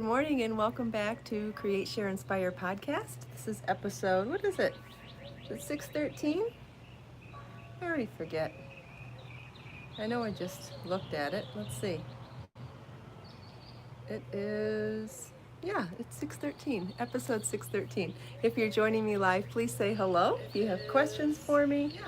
Good morning and welcome back to Create, Share, Inspire podcast. This is episode, what is it? Is it 613? I already forget. I know I just looked at it. Let's see. It is, yeah, it's 613, episode 613. If you're joining me live, please say hello. If you have questions for me,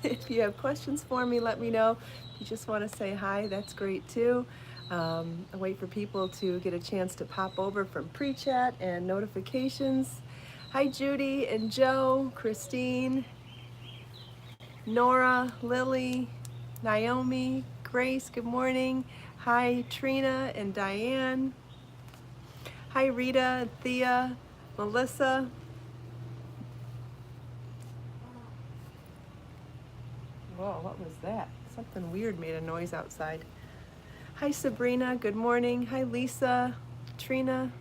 if you have questions for me, let me know. If you just want to say hi, that's great too. I wait for people to get a chance to pop over from pre-chat and notifications. Hi Judy and Joe, Christine, Nora, Lily, Naomi, Grace, good morning. Hi Trina and Diane. Hi Rita, Thea, Melissa. Whoa, what was that? Something weird made a noise outside. Hi Sabrina, good morning. Hi Lisa, Trina.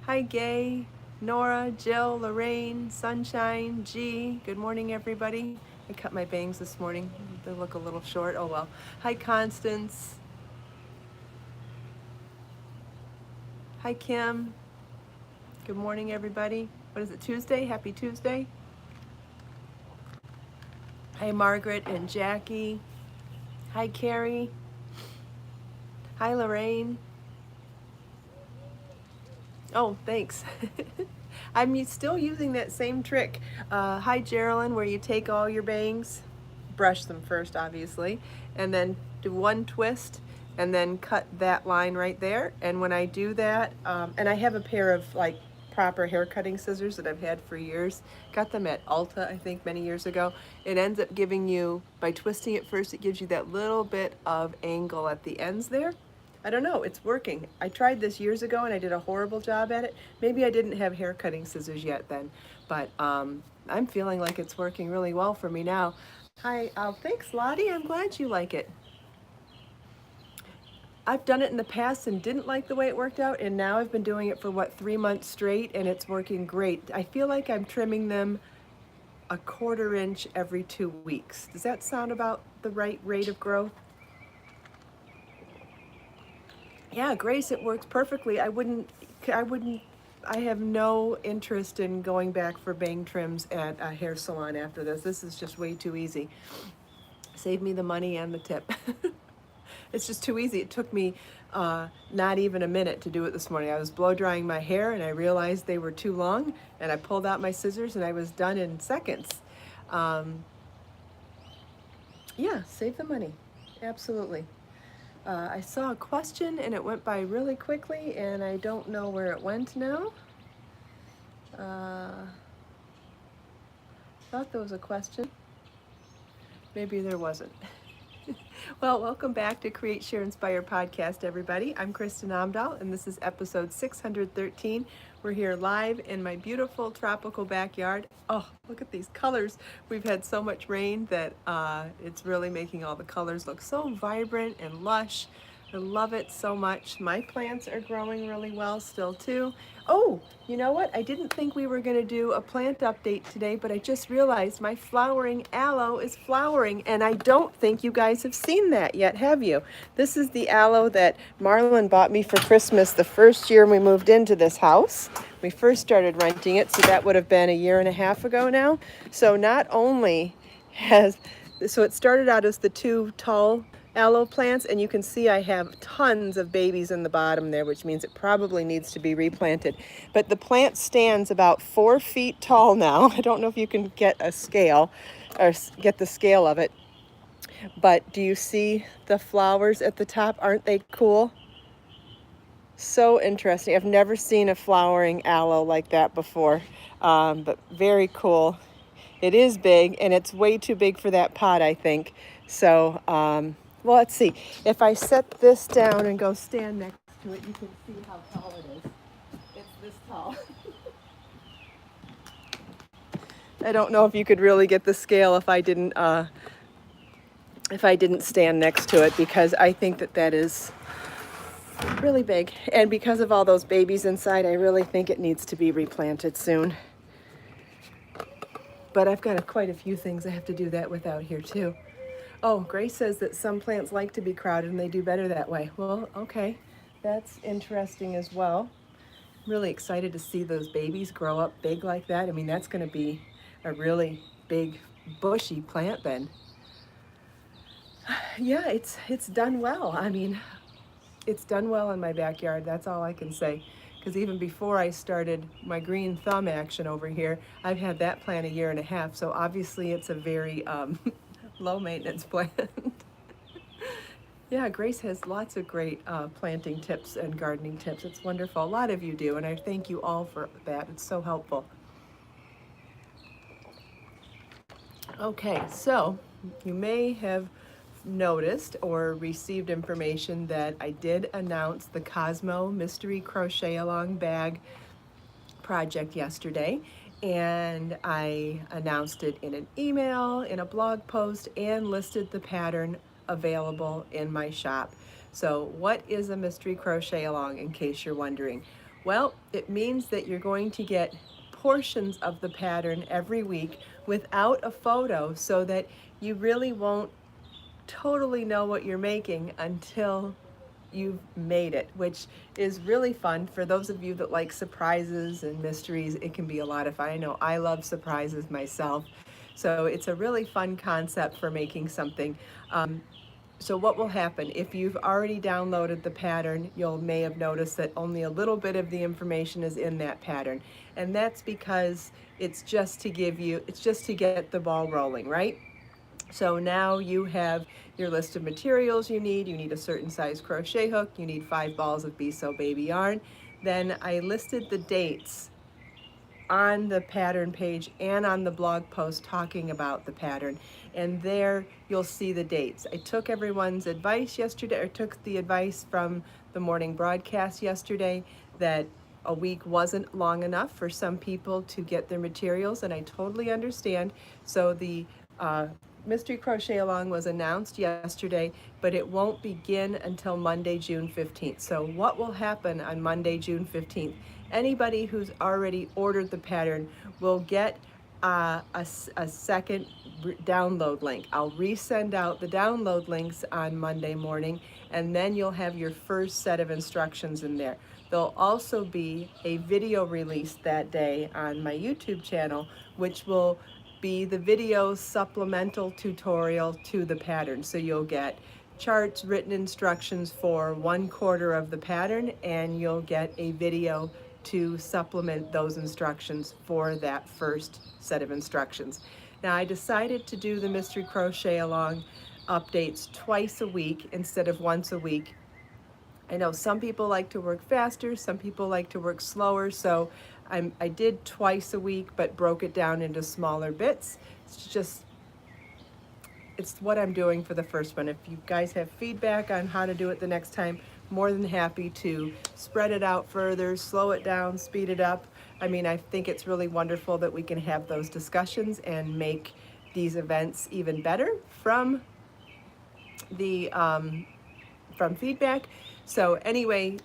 Hi Gay, Nora, Jill, Lorraine, Sunshine, G. Good morning everybody. I cut my bangs this morning. They look a little short, oh well. Hi Constance. Hi Kim. Good morning everybody. What is it, Tuesday? Happy Tuesday. Hi Margaret and Jackie. Hi Carrie. Hi Lorraine. Oh, thanks. I'm still using that same trick. Hi Geraldine, where you take all your bangs, brush them first obviously, and then do one twist and then cut that line right there. And when I do that, and I have a pair of like proper hair cutting scissors that I've had for years, got them at Ulta I think many years ago. It ends up giving you, by twisting it first, it gives you that little bit of angle at the ends there. I don't know, it's working. I tried this years ago and I did a horrible job at it. Maybe I didn't have hair cutting scissors yet then, but I'm feeling like it's working really well for me now. Hi, thanks Lottie, I'm glad you like it. I've done it in the past and didn't like the way it worked out, and now I've been doing it for 3 months straight and it's working great. I feel like I'm trimming them a 1/4 inch every 2 weeks. Does that sound about the right rate of growth? Yeah, Grace, it works perfectly. I have no interest in going back for bang trims at a hair salon after this. This is just way too easy. Save me the money and the tip. It's just too easy. It took me not even a minute to do it this morning. I was blow drying my hair and I realized they were too long and I pulled out my scissors and I was done in seconds. Yeah, save the money. Absolutely. I saw a question and it went by really quickly and I don't know where it went now. Thought there was a question. Maybe there wasn't. Well, welcome back to Create, Share, Inspire podcast, everybody. I'm Kristin Omdahl, and this is episode 613. We're here live in my beautiful tropical backyard. Oh, look at these colors. We've had so much rain that it's really making all the colors look so vibrant and lush. I love it so much. My plants are growing really well still too. Oh, you know what? I didn't think we were going to do a plant update today, but I just realized my flowering aloe is flowering, and I don't think you guys have seen that yet, have you? This is the aloe that Marlon bought me for Christmas the first year we moved into this house. We first started renting it, so that would have been a 1.5 years ago now. So not only so it started out as the 2 tall aloe plants, and you can see I have tons of babies in the bottom there, which means it probably needs to be replanted. But the plant stands about 4 feet tall now. I don't know if you can get a scale or get the scale of it, but do you see the flowers at the top? Aren't they cool? So interesting. I've never seen a flowering aloe like that before, but very cool. It is big, and it's way too big for that pot, I think. So, well, let's see. If I set this down and go stand next to it, you can see how tall it is. It's this tall. I don't know if you could really get the scale if I didn't stand next to it, because I think that is really big. And because of all those babies inside, I really think it needs to be replanted soon. But I've got quite a few things I have to do that with out here too. Oh, Grace says that some plants like to be crowded and they do better that way. Well, okay. that's interesting as well. Really excited to see those babies grow up big like that. I mean, that's going to be a really big bushy plant then. Yeah, it's done well. I mean, it's done well in my backyard. That's all I can say. Because even before I started my green thumb action over here, I've had that plant a year and a half. So obviously it's a very low maintenance plant. Yeah, Grace has lots of great planting tips and gardening tips. It's wonderful. A lot of you do, and I thank you all for that. It's so helpful. Okay, so you may have noticed or received information that I did announce the Cosmo Mystery Crochet Along Bag project yesterday, and I announced it in an email, in a blog post, and listed the pattern available in my shop. So what is a mystery crochet along, in case you're wondering? Well, it means that you're going to get portions of the pattern every week without a photo, so that you really won't totally know what you're making until you've made it, which is really fun. For those of you that like surprises and mysteries, it can be a lot of fun. I know I love surprises myself. So it's a really fun concept for making something. So what will happen if you've already downloaded the pattern? You may have noticed that only a little bit of the information is in that pattern, and that's because it's just to get the ball rolling, right? So now you have your list of materials you need. You need a certain size crochet hook. You need 5 balls of Be So Baby yarn. Then I listed the dates on the pattern page and on the blog post talking about the pattern. And there you'll see the dates. I took everyone's advice yesterday, or took the advice from the morning broadcast yesterday, that a week wasn't long enough for some people to get their materials, and I totally understand. So the Mystery Crochet Along was announced yesterday, but it won't begin until Monday, June 15th. So what will happen on Monday, June 15th? Anybody who's already ordered the pattern will get a second download link. I'll resend out the download links on Monday morning, and then you'll have your first set of instructions in there. There'll also be a video release that day on my YouTube channel, which will be the video supplemental tutorial to the pattern. So you'll get charts, written instructions for 1/4 of the pattern, and you'll get a video to supplement those instructions for that first set of instructions. Now I decided to do the Mystery Crochet Along updates twice a week instead of once a week. I know some people like to work faster, some people like to work slower, so I did twice a week, but broke it down into smaller bits. It's what I'm doing for the first one. If you guys have feedback on how to do it the next time, more than happy to spread it out further, slow it down, speed it up. I mean, I think it's really wonderful that we can have those discussions and make these events even better from the from feedback. So anyway,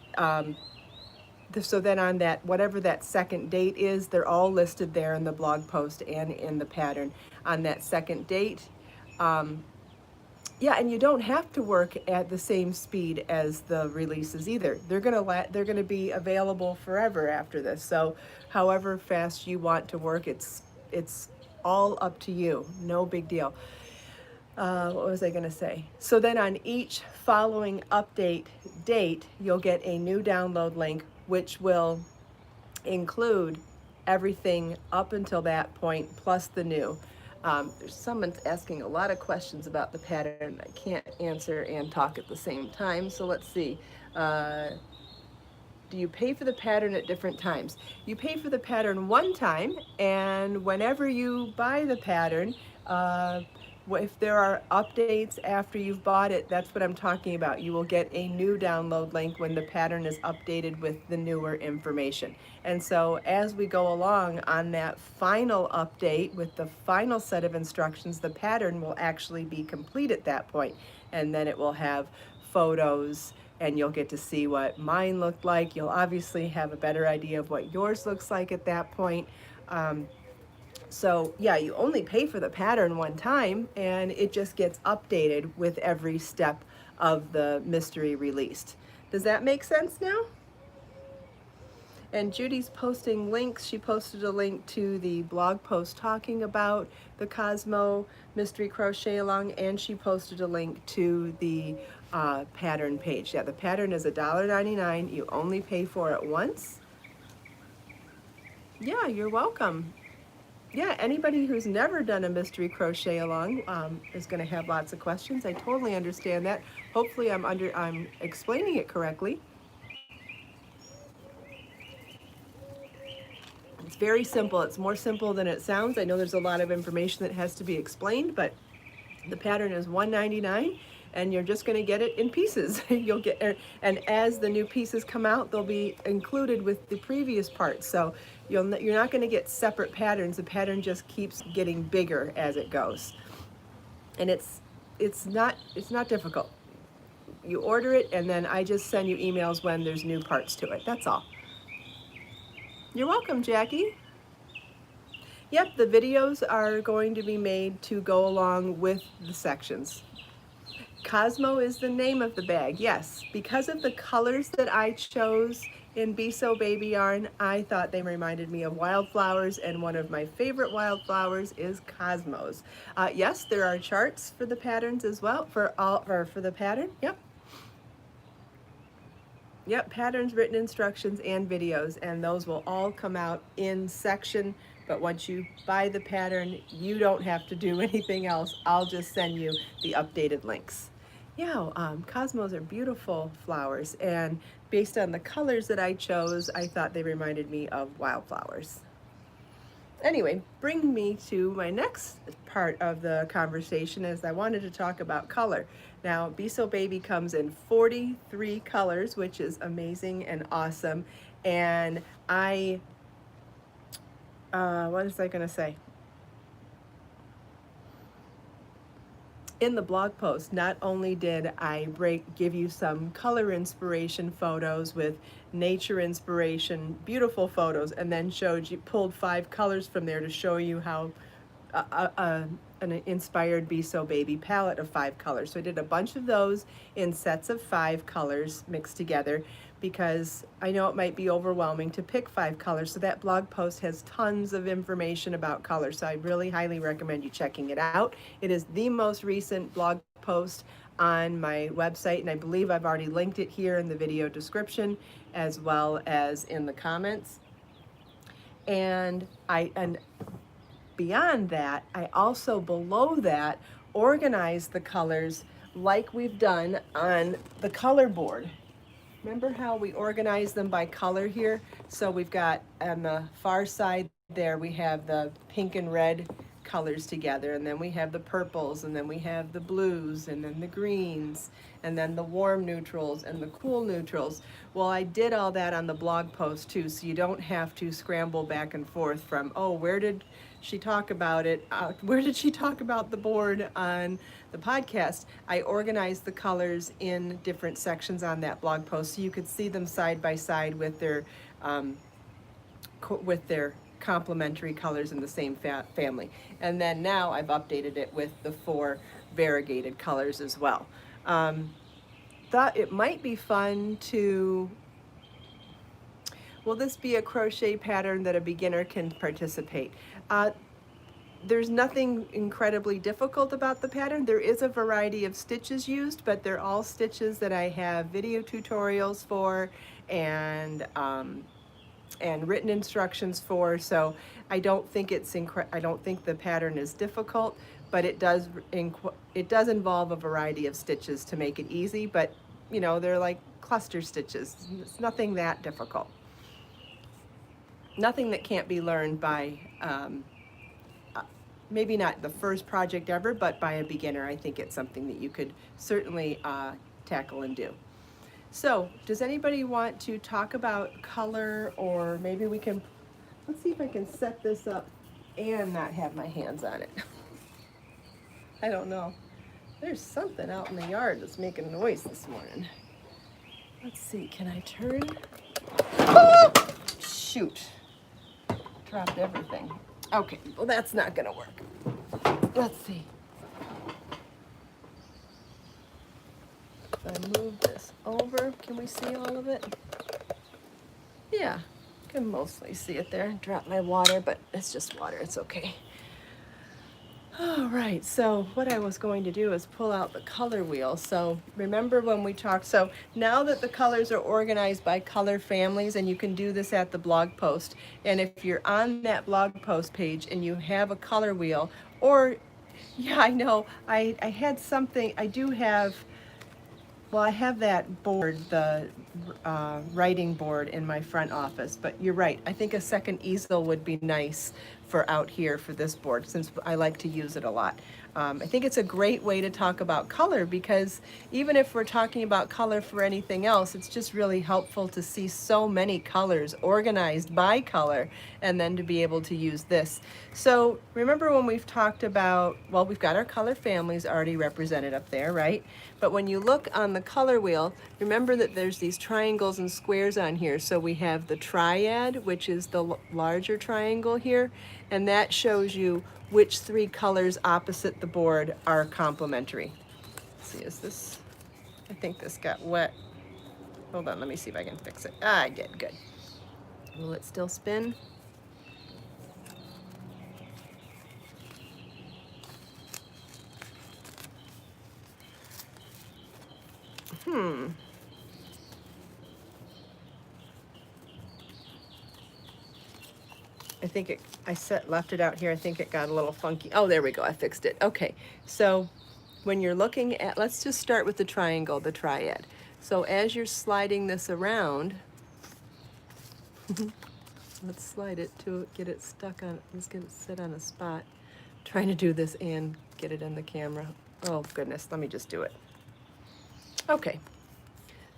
so then on that, whatever that second date is, they're all listed there in the blog post and in the pattern on that second date. Yeah, and you don't have to work at the same speed as the releases either. They're gonna be available forever after this. So however fast you want to work, it's all up to you. No big deal. What was I gonna say? So then on each following update date, you'll get a new download link, which will include everything up until that point, plus the new. Someone's asking a lot of questions about the pattern. I can't answer and talk at the same time, so let's see. Do you pay for the pattern at different times? You pay for the pattern one time, and whenever you buy the pattern, if there are updates after you've bought it, that's what I'm talking about. You will get a new download link when the pattern is updated with the newer information. And so as we go along on that final update with the final set of instructions, the pattern will actually be complete at that point. And then it will have photos, and you'll get to see what mine looked like. You'll obviously have a better idea of what yours looks like at that point. So yeah, you only pay for the pattern one time, and it just gets updated with every step of the mystery released. Does that make sense now? And Judy's posting links. She posted a link to the blog post talking about the Cosmo Mystery Crochet Along, and she posted a link to the pattern page. Yeah, the pattern is $1.99. You only pay for it once. Yeah, you're welcome. Yeah, anybody who's never done a mystery crochet along is going to have lots of questions. I totally understand that. Hopefully I'm explaining it correctly. It's very simple. It's more simple than it sounds. I know there's a lot of information that has to be explained, but the pattern is $1.99 and you're just going to get it in pieces. You'll get, and as the new pieces come out, they'll be included with the previous parts. So you're not going to get separate patterns. The pattern just keeps getting bigger as it goes. And it's not difficult. You order it and then I just send you emails when there's new parts to it. That's all. You're welcome, Jackie. Yep, the videos are going to be made to go along with the sections. Cosmo is the name of the bag, yes. Because of the colors that I chose in Be So Baby yarn, I thought they reminded me of wildflowers, and one of my favorite wildflowers is Cosmos. Yes, there are charts for the patterns as well, for the pattern, yep. Yep, patterns, written instructions, and videos, and those will all come out in section. But once you buy the pattern, you don't have to do anything else. I'll just send you the updated links. Yeah, Cosmos are beautiful flowers, and based on the colors that I chose, I thought they reminded me of wildflowers. Anyway, bring me to my next part of the conversation, as I wanted to talk about color. Now, Be So Baby comes in 43 colors, which is amazing and awesome. And what was I going to say? In the blog post, not only did I give you some color inspiration photos with nature inspiration, beautiful photos, and then pulled 5 colors from there to show you how an inspired Be So Baby palette of 5 colors. So I did a bunch of those in sets of 5 colors mixed together, because I know it might be overwhelming to pick 5 colors. So that blog post has tons of information about color. So I really highly recommend you checking it out. It is the most recent blog post on my website, and I believe I've already linked it here in the video description as well as in the comments. And beyond that, I also below that organize the colors like we've done on the color board. Remember how we organize them by color here? So we've got on the far side there, we have the pink and red colors together, and then we have the purples, and then we have the blues, and then the greens, and then the warm neutrals and the cool neutrals. Well, I did all that on the blog post too, so you don't have to scramble back and forth from, oh, where did she talk about it? Where did she talk about the board on the podcast? I organized the colors in different sections on that blog post, so you could see them side by side with their complementary colors in the same family. And then now I've updated it with the 4 variegated colors as well. Thought it might be fun to, will this be a crochet pattern that a beginner can participate? There's nothing incredibly difficult about the pattern. There is a variety of stitches used, but they're all stitches that I have video tutorials for and written instructions for. So I don't think I don't think the pattern is difficult, but it does involve a variety of stitches to make it easy. But you know, they're like cluster stitches. It's nothing that difficult. Nothing that can't be learned by maybe not the first project ever, but by a beginner. I think it's something that you could certainly tackle and do. So, does anybody want to talk about color, or maybe we can, let's see if I can set this up and not have my hands on it. I don't know. There's something out in the yard that's making noise this morning. Let's see, can I turn? Oh, shoot. Dropped everything. Okay, well that's not gonna work. Let's see. If I move this over. Can we see all of it? Yeah, can mostly see it there. Drop my water, but it's just water, it's okay. All right, so what I was going to do is pull out the color wheel. So remember when we talked, so now that the colors are organized by color families, and you can do this at the blog post, and if you're on that blog post page and you have a color wheel, or, yeah, I know, I had something, I do have, well, I have that board, the writing board in my front office, but you're right. I think a second easel would be nice for out here for this board, since I like to use it a lot. I think it's a great way to talk about color, because even if we're talking about color for anything else, it's just really helpful to see so many colors organized by color, and then to be able to use this. So remember when we've talked about, well, we've got our color families already represented up there, right? But when you look on the color wheel, remember that there's these triangles and squares on here. So we have the triad, which is the larger triangle here, and that shows you which three colors opposite the board are complementary. Let's see, is this, I think this got wet. Hold on, let me see if I can fix it. Ah, I did, good. Will it still spin? I think it, left it out here. I think it got a little funky. Oh, there we go. I fixed it. Okay. So when you're looking at, let's just start with the triangle, the triad. So as you're sliding this around, let's slide it to get it stuck on, let's get it set on a spot. Trying to do this and get it in the camera. Oh goodness, let me just do it. Okay.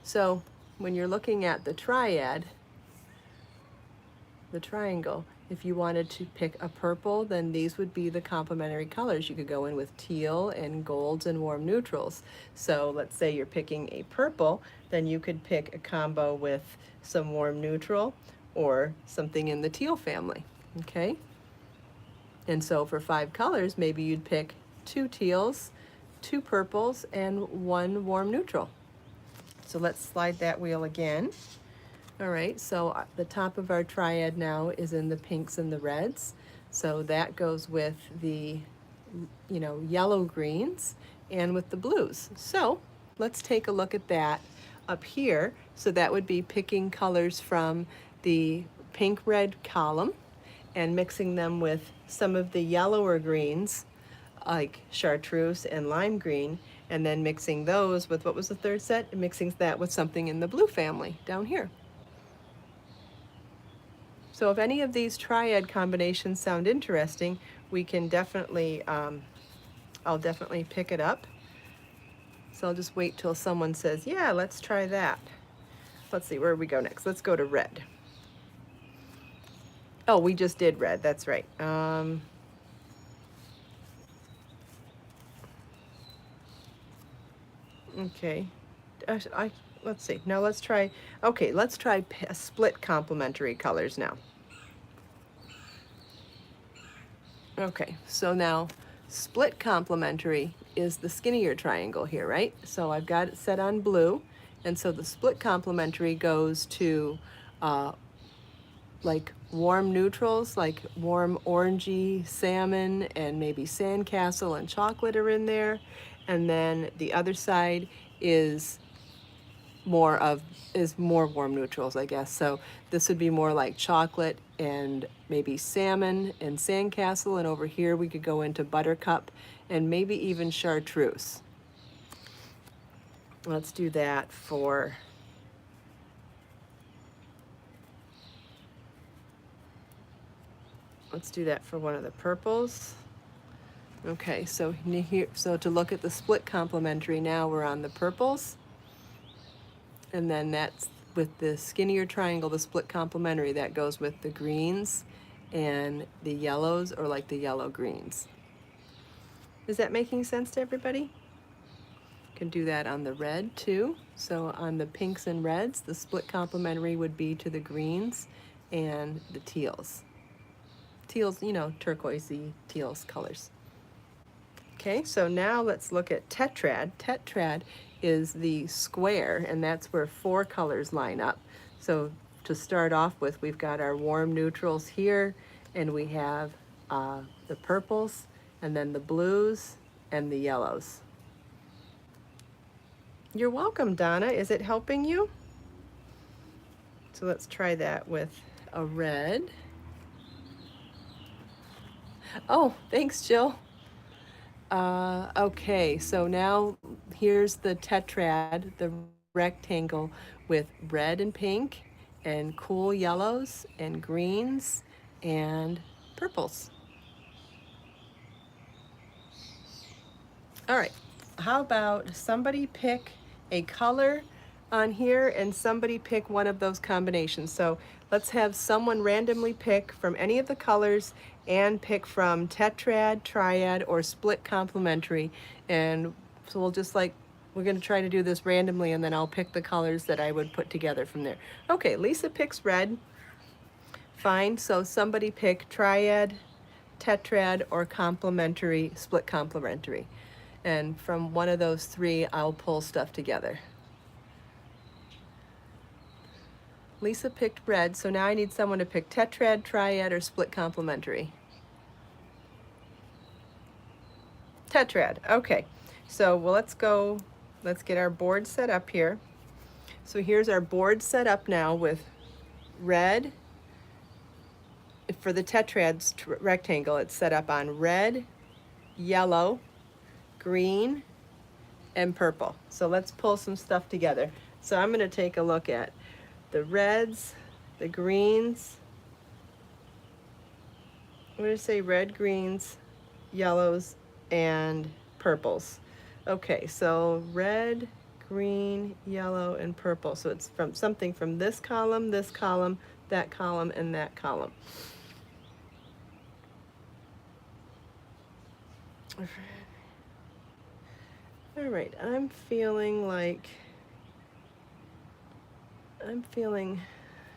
So when you're looking at the triad, the triangle, if you wanted to pick a purple, then these would be the complementary colors. You could go in with teal and golds and warm neutrals. So let's say you're picking a purple, then you could pick a combo with some warm neutral or something in the teal family, okay? And so for 5 colors, maybe you'd pick 2 teals, 2 purples, and 1 warm neutral. So let's slide that wheel again. All right, so the top of our triad now is in the pinks and the reds. So that goes with the, yellow greens and with the blues. So let's take a look at that up here. So that would be picking colors from the pink red column and mixing them with some of the yellower greens like chartreuse and lime green, and then mixing those with, what was the third set? And mixing that with something in the blue family down here. So if any of these triad combinations sound interesting, we can definitely, I'll definitely pick it up. So I'll just wait till someone says, yeah, let's try that. Let's see, where we go next? Let's go to red. Oh, we just did red, that's right. Okay, let's see, now let's try, okay, let's try split complementary colors now. Okay, so now split complementary is the skinnier triangle here, right? So I've got it set on blue, and so the split complementary goes to like warm neutrals, like warm orangey salmon, and maybe sandcastle and chocolate are in there. And then the other side is more warm neutrals, I guess. So this would be more like chocolate and maybe salmon and sandcastle, and over here we could go into buttercup and maybe even chartreuse. Let's do that for one of the purples. Okay, so here, so to look at the split complementary now, we're on the purples. And then that's with the skinnier triangle, the split complementary, that goes with the greens and the yellows, or like the yellow greens. Is that making sense to everybody? Can do that on the red too. So on the pinks and reds, the split complementary would be to the greens and the teals. Teals, turquoisey teals colors. Okay, so now let's look at tetrad. Tetrad is the square, and that's where 4 colors line up. So to start off with, we've got our warm neutrals here, and we have the purples, and then the blues, and the yellows. You're welcome, Donna. Is it helping you? So let's try that with a red. Oh, thanks, Jill. Okay, so now here's the tetrad, the rectangle with red and pink and cool yellows and greens and purples. All right, how about somebody pick a color on here and somebody pick one of those combinations. So let's have someone randomly pick from any of the colors and pick from tetrad, triad, or split complementary. And so we'll just we're going to try to do this randomly, and then I'll pick the colors that I would put together from there. Okay, Lisa picks red. Fine, so somebody pick triad, tetrad, or complementary, split complementary. And from one of those 3, I'll pull stuff together. Lisa picked red, so now I need someone to pick tetrad, triad, or split complementary. Tetrad, okay. So well, let's get our board set up here. So here's our board set up now with red. For the tetrad's rectangle, it's set up on red, yellow, green, and purple. So let's pull some stuff together. So I'm going to take a look at the reds, the greens. I'm going to say red, greens, yellows, and purples. Okay, so red, green, yellow, and purple. So it's from something from this column, that column, and that column. All right, I'm feeling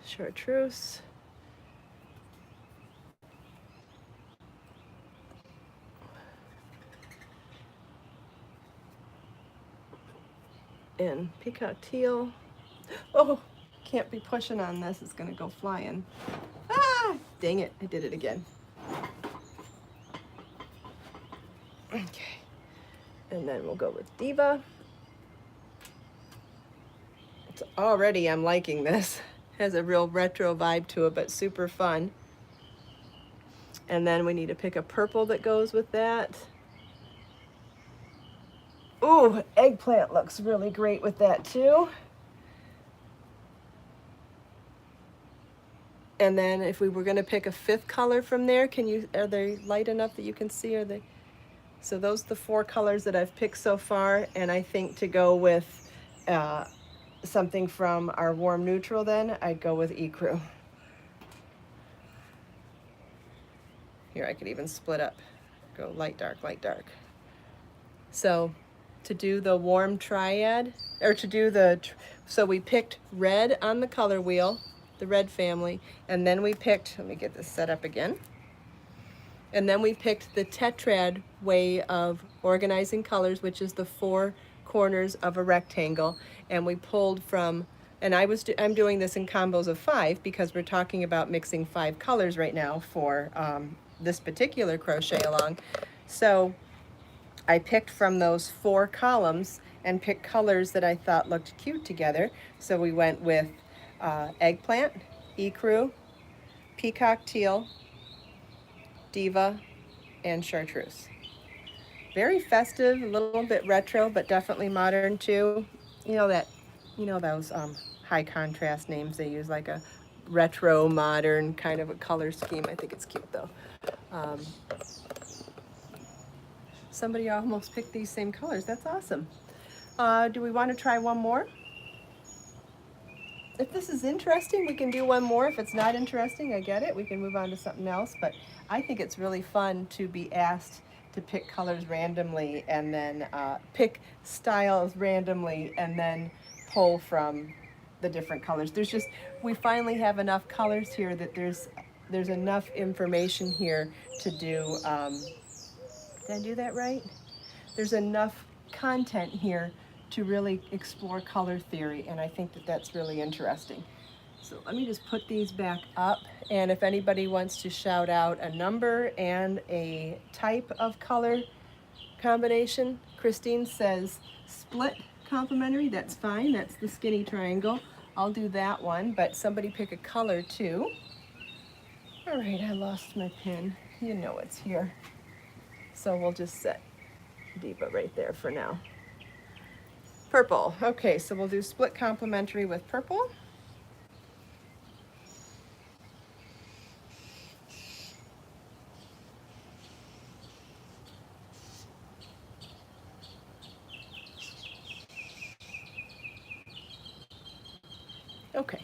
chartreuse. And peacock teal. Oh, can't be pushing on this. It's gonna go flying. Ah, dang it, I did it again. Okay, and then we'll go with Diva. It's already, I'm liking this. Has a real retro vibe to it, but super fun. And then we need to pick a purple that goes with that. Ooh, eggplant looks really great with that too. And then if we were going to pick a 5th color from there, are they light enough that you can see? So those are the 4 colors that I've picked so far, and I think to go with something from our warm neutral then, I'd go with ecru. Here, I could even split up, go light, dark, light, dark. So to do the warm triad, or to do so we picked red on the color wheel, the red family, and then we picked, let me get this set up again, and then we picked the tetrad way of organizing colors, which is the 4 corners of a rectangle, and we pulled from, and I'm doing this in combos of 5 because we're talking about mixing 5 colors right now for this particular crochet along. So I picked from those 4 columns and picked colors that I thought looked cute together. So we went with eggplant, ecru, peacock teal, diva, and chartreuse. Very festive, a little bit retro, but definitely modern too. You know those high contrast names they use, like a retro modern kind of a color scheme. I think it's cute though. Somebody almost picked these same colors. That's awesome. Do we want to try one more? If this is interesting, we can do one more. If it's not interesting, I get it. We can move on to something else. But I think it's really fun to be asked to pick colors randomly and then pick styles randomly and then pull from the different colors. We finally have enough colors here that there's enough information here to do, did I do that right? There's enough content here to really explore color theory, and I think that that's really interesting. So let me just put these back up, and if anybody wants to shout out a number and a type of color combination, Christine says split complementary. That's fine. That's the skinny triangle. I'll do that one, but somebody pick a color too. All right, I lost my pin. You know it's here. So we'll just set Diva right there for now. Purple. Okay, so we'll do split complementary with purple. Okay,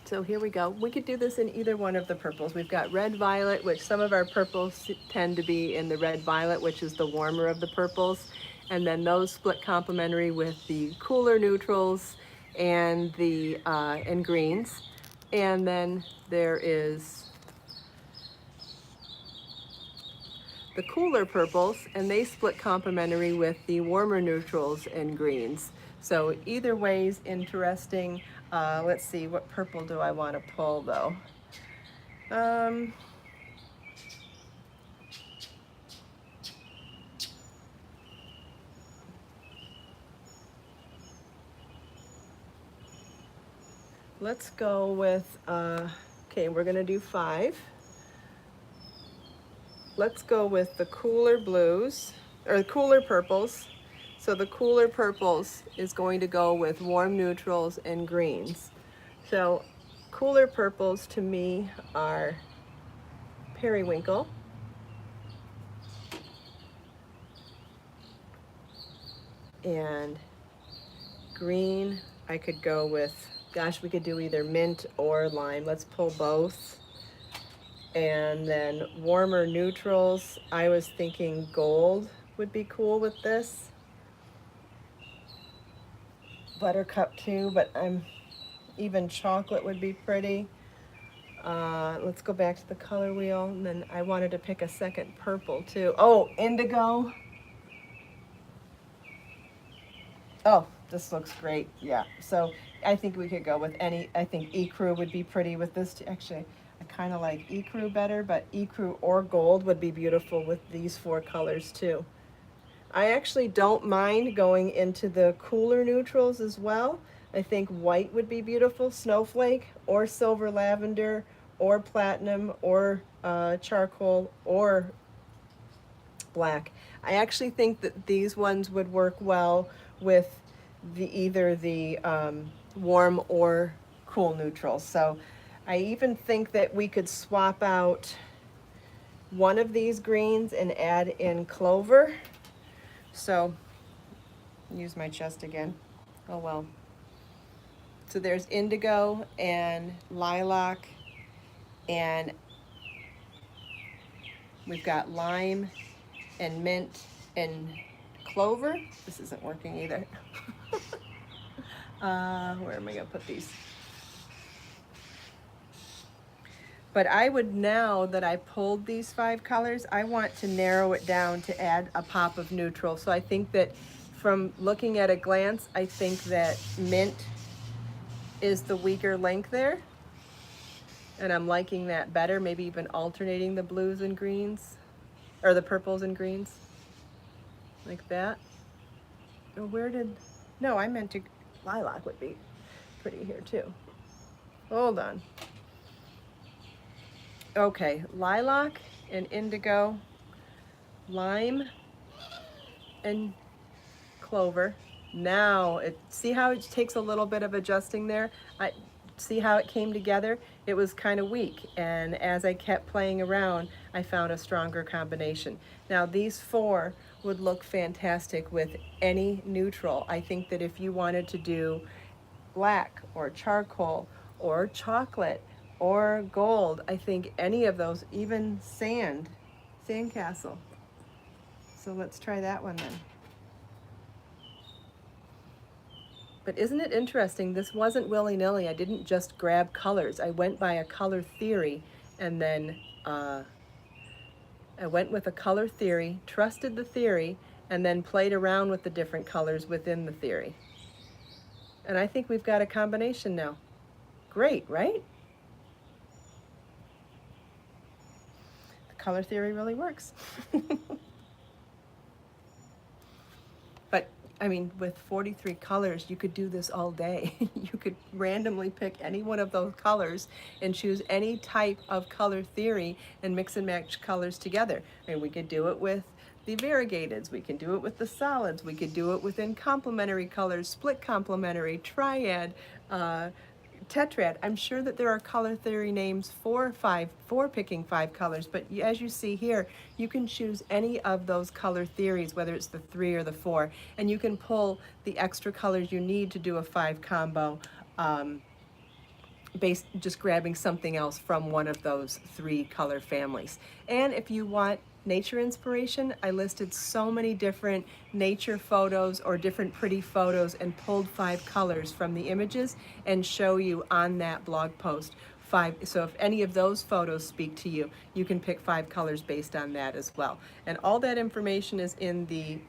so here we go. We could do this in either one of the purples. We've got red violet, which some of our purples tend to be in the red violet, which is the warmer of the purples. And then those split complementary with the cooler neutrals and the and greens. And then there is the cooler purples, and they split complementary with the warmer neutrals and greens. So either way is interesting. Let's see, what purple do I want to pull though? Let's go with, okay, we're gonna do 5. Let's go with the cooler blues, or cooler purples. So the cooler purples is going to go with warm neutrals and greens. So cooler purples to me are periwinkle, and green I could go with, gosh, we could do either mint or lime. Let's pull both. And then warmer neutrals, I was thinking gold would be cool with this. Buttercup too, but even chocolate would be pretty. Let's go back to the color wheel, and then I wanted to pick a second purple too. Oh, indigo. Oh, this looks great. Yeah, so I think we could go with any. I think ecru would be pretty with this too. Actually, I kind of like ecru better, but ecru or gold would be beautiful with these 4 colors too. I actually don't mind going into the cooler neutrals as well. I think white would be beautiful, snowflake, or silver lavender, or platinum, or charcoal, or black. I actually think that these ones would work well with either the warm or cool neutrals. So I even think that we could swap out one of these greens and add in clover. So, use my chest again. Oh well. So there's indigo and lilac, and we've got lime and mint and clover. This isn't working either. Where am I gonna put these? But I would, now that I pulled these 5 colors, I want to narrow it down to add a pop of neutral. So I think that from looking at a glance, I think that mint is the weaker link there. And I'm liking that better, maybe even alternating the blues and greens, or the purples and greens, like that. Oh, no, I meant to, lilac would be pretty here too. Hold on. Okay, lilac and indigo, lime and clover. Now, see how it takes a little bit of adjusting there? See how it came together? It was kind of weak, and as I kept playing around, I found a stronger combination. Now, these 4 would look fantastic with any neutral. I think that if you wanted to do black or charcoal or chocolate or gold, I think any of those, even sandcastle. So let's try that one then. But isn't it interesting? This wasn't willy-nilly. I didn't just grab colors. I went by a color theory, and then I went with a color theory, trusted the theory, and then played around with the different colors within the theory. And I think we've got a combination now. Great, right? The color theory really works. But I mean, with 43 colors, you could do this all day. You could randomly pick any one of those colors and choose any type of color theory and mix and match colors together. I mean, we could do it with the variegateds, we can do it with the solids, we could do it within complementary colors, split complementary, triad, tetrad. I'm sure that there are color theory names for picking 5 colors, but as you see here, you can choose any of those color theories, whether it's the 3 or the 4, and you can pull the extra colors you need to do a 5 combo, based just grabbing something else from one of those 3 color families. And if you want nature inspiration, I listed so many different nature photos or different pretty photos and pulled 5 colors from the images and show you on that blog post 5. So if any of those photos speak to you, you can pick 5 colors based on that as well. And all that information is in the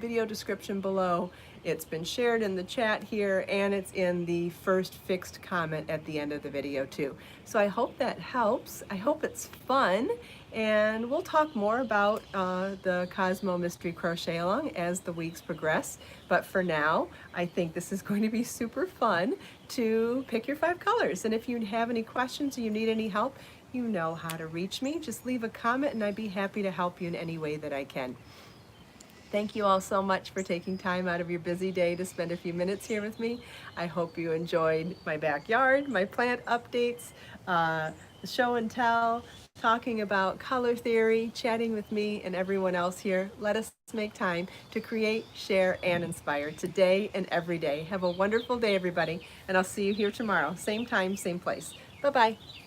video description below. It's been shared in the chat here, and it's in the first fixed comment at the end of the video too. So I hope that helps. I hope it's fun, and we'll talk more about the Cosmo Mystery Crochet Along as the weeks progress. But for now, I think this is going to be super fun to pick your 5 colors. And if you have any questions or you need any help, you know how to reach me. Just leave a comment and I'd be happy to help you in any way that I can. Thank you all so much for taking time out of your busy day to spend a few minutes here with me. I hope you enjoyed my backyard, my plant updates, the show and tell, talking about color theory, chatting with me and everyone else here. Let us make time to create, share, and inspire today and every day. Have a wonderful day, everybody, and I'll see you here tomorrow. Same time, same place. Bye-bye.